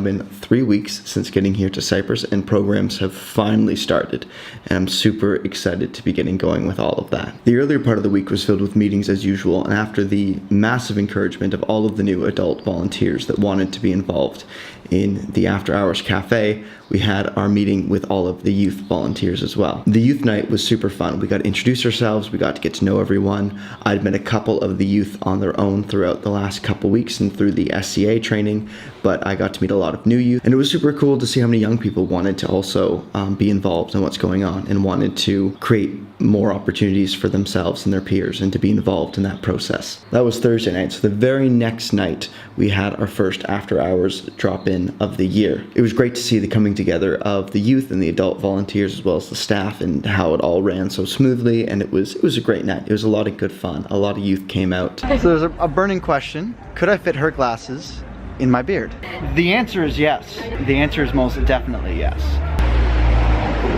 been 3 weeks since getting here to Cyprus, and programs have finally started, and I'm super excited to be getting going with all of that. The earlier part of the week was filled with meetings as usual, and after the massive encouragement of all of the new adult volunteers that wanted to be involved in the After Hours Cafe, we had our meeting with all of the youth volunteers as well. The youth night was super fun. We got to introduce ourselves, we got to get to know everyone. I'd met a couple of the youth on their own throughout the last couple weeks and through the SCA training, but I got to meet a lot of new youth, and it was super cool to see how many young people wanted to also be involved in what's going on and wanted to create more opportunities for themselves and their peers and to be involved in that process. That was Thursday night. So the very next night we had our first After Hours drop-in of the year. It was great to see the coming together of the youth and the adult volunteers as well as the staff, and how it all ran so smoothly, and it was a great night. It was a lot of good fun. A lot of youth came out. So there's a burning question. Could I fit her glasses in my beard? The answer is yes. The answer is most definitely yes.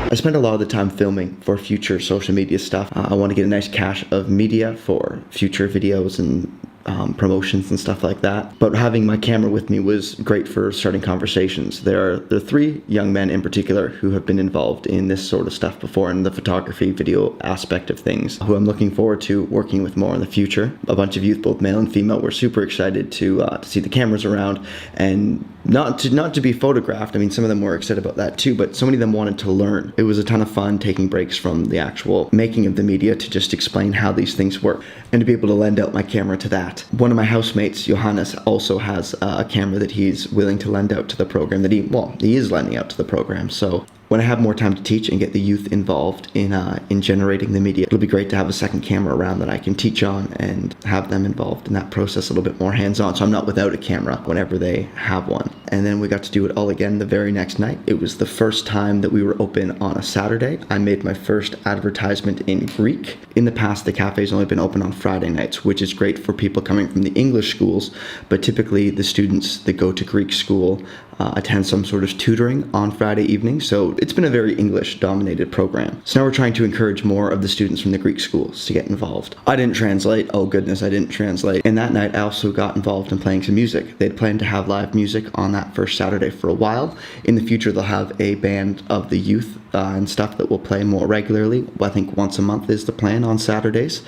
I spend a lot of the time filming for future social media stuff. I want to get a nice cache of media for future videos and promotions and stuff like that. But having my camera with me was great for starting conversations. There are 3 young men in particular who have been involved in this sort of stuff before, in the photography, video aspect of things, who I'm looking forward to working with more in the future. A bunch of youth, both male and female, were super excited to see the cameras around and not to be photographed. I mean, some of them were excited about that too, but so many of them wanted to learn. It was a ton of fun taking breaks from the actual making of the media to just explain how these things work and to be able to lend out my camera to that. One of my housemates, Johannes, also has a camera that he's willing to lend out to the program, that he is lending out to the program. So when I have more time to teach and get the youth involved in generating the media, it'll be great to have a second camera around that I can teach on and have them involved in that process a little bit more hands-on, so I'm not without a camera whenever they have one. And then we got to do it all again the very next night. It was the first time that we were open on a Saturday. I made my first advertisement in Greek. In the past, the cafe's only been open on Friday nights, which is great for people coming from the English schools, but typically the students that go to Greek school attend some sort of tutoring on Friday evening, so it's been a very English-dominated program. So now we're trying to encourage more of the students from the Greek schools to get involved. I didn't translate. Oh goodness, I didn't translate. And that night I also got involved in playing some music. They'd planned to have live music on that first Saturday for a while. In the future they'll have a band of the youth and stuff that will play more regularly. I think once a month is the plan on Saturdays.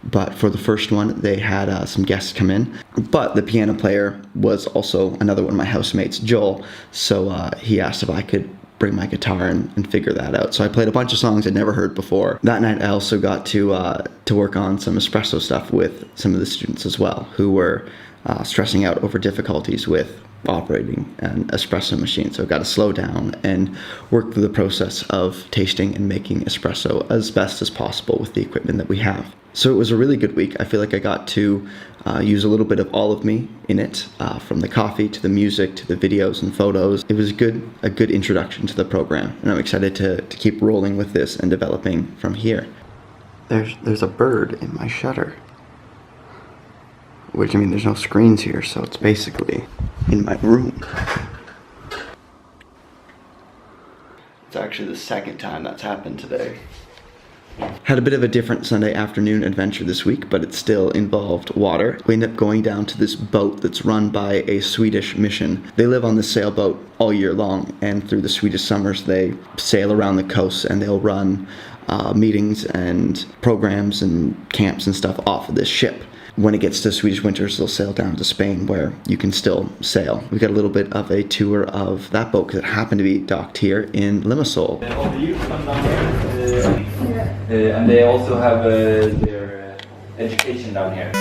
But for the first one, they had some guests come in. But the piano player was also another one of my housemates, Joel. So he asked if I could bring my guitar and figure that out. So I played a bunch of songs I'd never heard before. That night I also got to work on some espresso stuff with some of the students as well, who were stressing out over difficulties with operating an espresso machine. So I got to slow down and work through the process of tasting and making espresso as best as possible with the equipment that we have. So it was a really good week. I feel like I got to use a little bit of all of me in it, from the coffee to the music to the videos and photos. It was a good introduction to the program, and I'm excited to keep rolling with this and developing from here. There's a bird in my shutter, which, I mean, there's no screens here, so it's basically in my room. It's actually the second time that's happened today. Had a bit of a different Sunday afternoon adventure this week, but it still involved water. We ended up going down to this boat that's run by a Swedish mission. They live on this sailboat all year long, and through the Swedish summers they sail around the coast, and they'll run meetings and programs and camps and stuff off of this ship. When it gets to Swedish winters, they'll sail down to Spain, where you can still sail. We got a little bit of a tour of that boat because it happened to be docked here in Limassol. All the youth come down here, and they also have their education down here.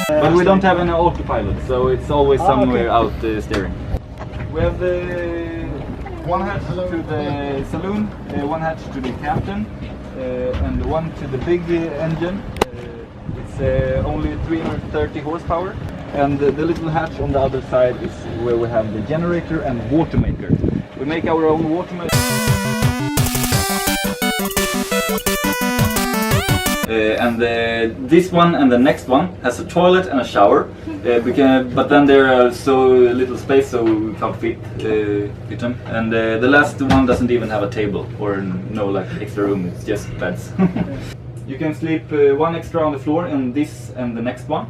But we don't have any autopilot, so it's always somewhere out steering. We have one hatch to the saloon, one hatch to the captain, and one to the big engine. It's only 330 horsepower. And the little hatch on the other side is where we have the generator and water maker. We make our own water maker. This one and the next one has a toilet and a shower, but then there are so little space, so we can't fit them. And the last one doesn't even have a table or no like extra room. It's just beds. You can sleep one extra on the floor and this and the next one,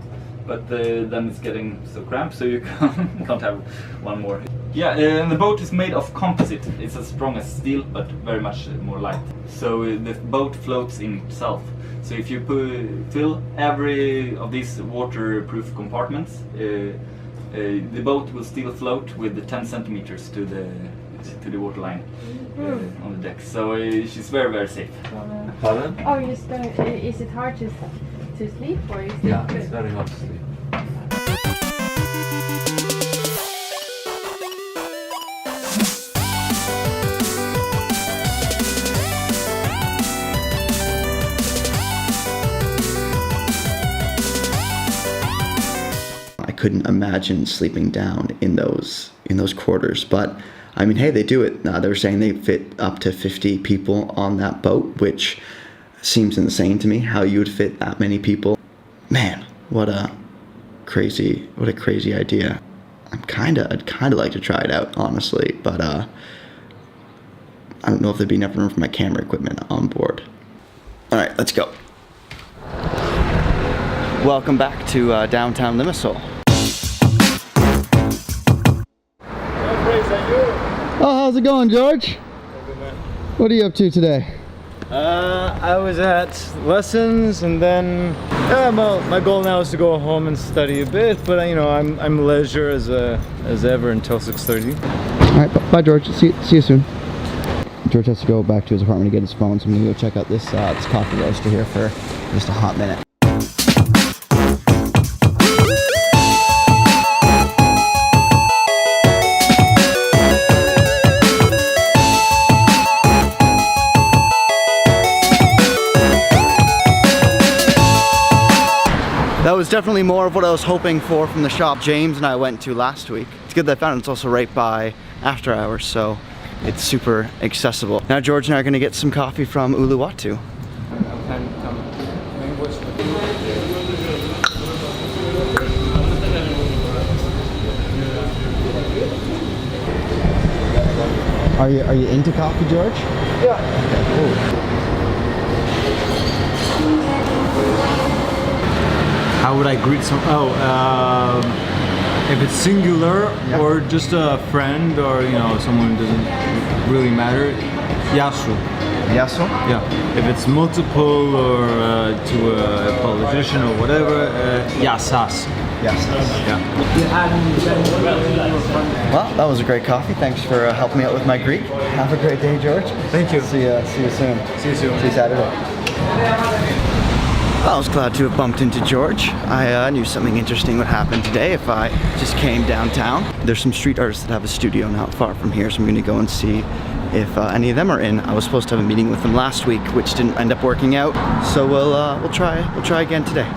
but then it's getting so cramped, so you can't have one more. Yeah, and the boat is made of composite. It's as strong as steel, but very much more light. So the boat floats in itself. So if you fill every of these waterproof compartments, the boat will still float with the 10 centimeters to the waterline on the deck. So she's very, very safe. Pardon? Oh, is it hard to sleep or is it Yeah, good? it's very hard to sleep. I couldn't imagine sleeping down in those quarters, but I mean, hey, they do it. They were saying they fit up to 50 people on that boat, which seems insane to me. How you would fit that many people? Man, what a crazy idea. I'd kind of like to try it out, honestly, but I don't know if there'd be enough room for my camera equipment on board. All right, let's go. Welcome back to downtown Limassol. Oh, how's it going, George? What are you up to today? I was at lessons, and then my goal now is to go home and study a bit. But you know, I'm leisure as ever until 6:30. All right, bye, George. See you soon. George has to go back to his apartment to get his phone, so I'm gonna go check out this coffee roaster here for just a hot minute. That was definitely more of what I was hoping for from the shop James and I went to last week. It's good that I found it. It's also right by after hours, so it's super accessible. Now George and I are gonna get some coffee from Uluwatu. Are you into coffee, George? Yeah. Okay, cool. How would I greet some? If it's singular, Yeah. or just a friend, or you know, someone who doesn't really matter. Yasu. Yaso? Yeah. If it's multiple, or to a politician or whatever, yasas. Yes. Yeah. Well, that was a great coffee. Thanks for helping me out with my Greek. Have a great day, George. Thank you. See you soon. See you soon. See you Saturday. Well, I was glad to have bumped into George. I knew something interesting would happen today if I just came downtown. There's some street artists that have a studio not far from here, so I'm going to go and see if any of them are in. I was supposed to have a meeting with them last week, which didn't end up working out. So we'll try again today.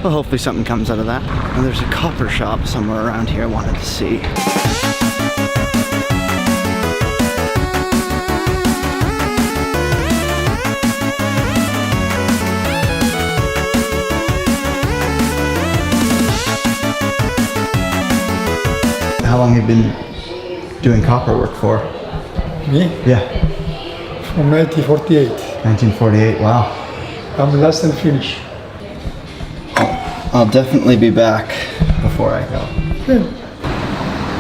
Well, hopefully something comes out of that. And there's a copper shop somewhere around here I wanted to see. How long have you been doing copper work for? Me? Yeah, From 1948. 1948, wow. I'm less than finished. I'll definitely be back before I go. Good.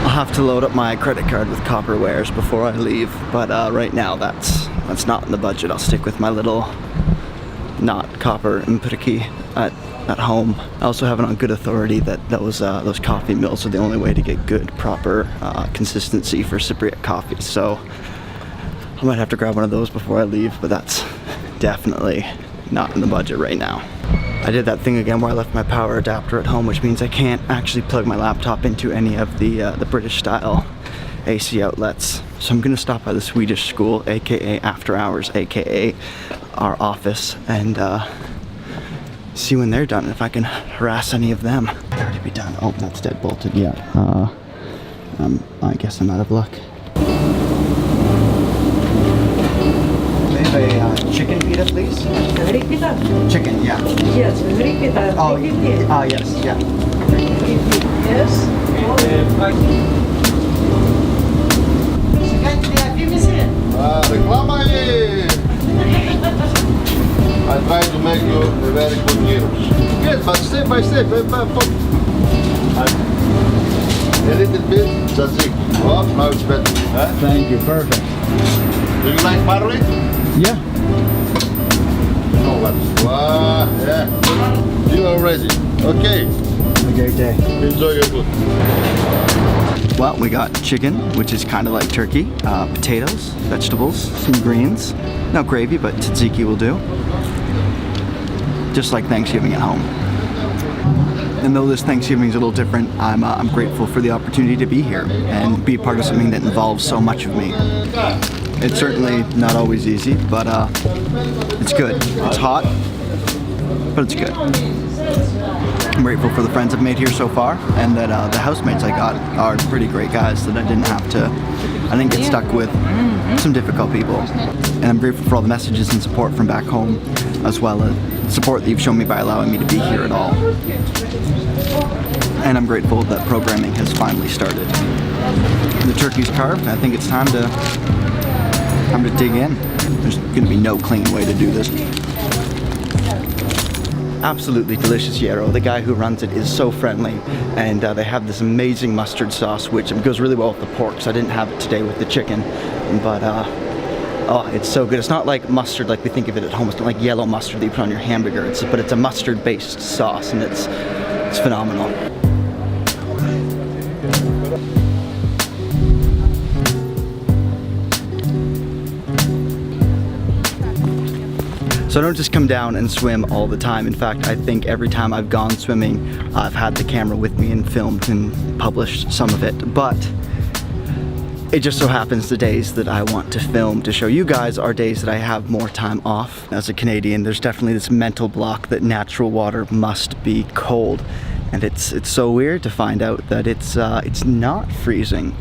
I'll have to load up my credit card with copper wares before I leave, but right now that's not in the budget. I'll stick with my little not copper impuriki at home. I also have it on good authority that those coffee mills are the only way to get good, proper consistency for Cypriot coffee. So I might have to grab one of those before I leave, but that's definitely not in the budget right now. I did that thing again where I left my power adapter at home, which means I can't actually plug my laptop into any of the British style AC outlets. So I'm gonna stop by the Swedish school, aka After Hours, aka our office, and see when they're done, if I can harass any of them. They're already be done. Oh, that's dead bolted, yeah. I guess I'm out of luck. They have a chicken pita margarita, please. Margarita? Chicken, yeah. Yes, margarita. Oh, 50. yes, yeah. 50. Yes. Reclama aí! I try to make you a very good heroes. Yes, but step by step. A little bit, tzatziki. Oh, now it's better. Huh? Thank you, perfect. Do you like barley? Yeah. No, what? Yeah. You are ready. Okay. Have a great day. Enjoy your food. Well, we got chicken, which is kind of like turkey, potatoes, vegetables, some greens. No gravy, but tzatziki will do. Just like Thanksgiving at home. And though this Thanksgiving is a little different, I'm grateful for the opportunity to be here and be part of something that involves so much of me. It's certainly not always easy, but it's good. It's hot, but it's good. I'm grateful for the friends I've made here so far, and that the housemates I got are pretty great guys that I didn't get stuck with some difficult people. And I'm grateful for all the messages and support from back home, as well as support that you've shown me by allowing me to be here at all. And I'm grateful that programming has finally started. The turkey's carved, I think it's time to dig in. There's gonna be no clean way to do this. Absolutely delicious gyro. The guy who runs it is so friendly, and they have this amazing mustard sauce which goes really well with the pork, so I didn't have it today with the chicken, but oh, it's so good. It's not like mustard like we think of it at home. It's not like yellow mustard that you put on your hamburger, but it's a mustard based sauce, and it's phenomenal. So I don't just come down and swim all the time. In fact, I think every time I've gone swimming, I've had the camera with me and filmed and published some of it. But it just so happens the days that I want to film to show you guys are days that I have more time off. As a Canadian, there's definitely this mental block that natural water must be cold. And it's so weird to find out that it's not freezing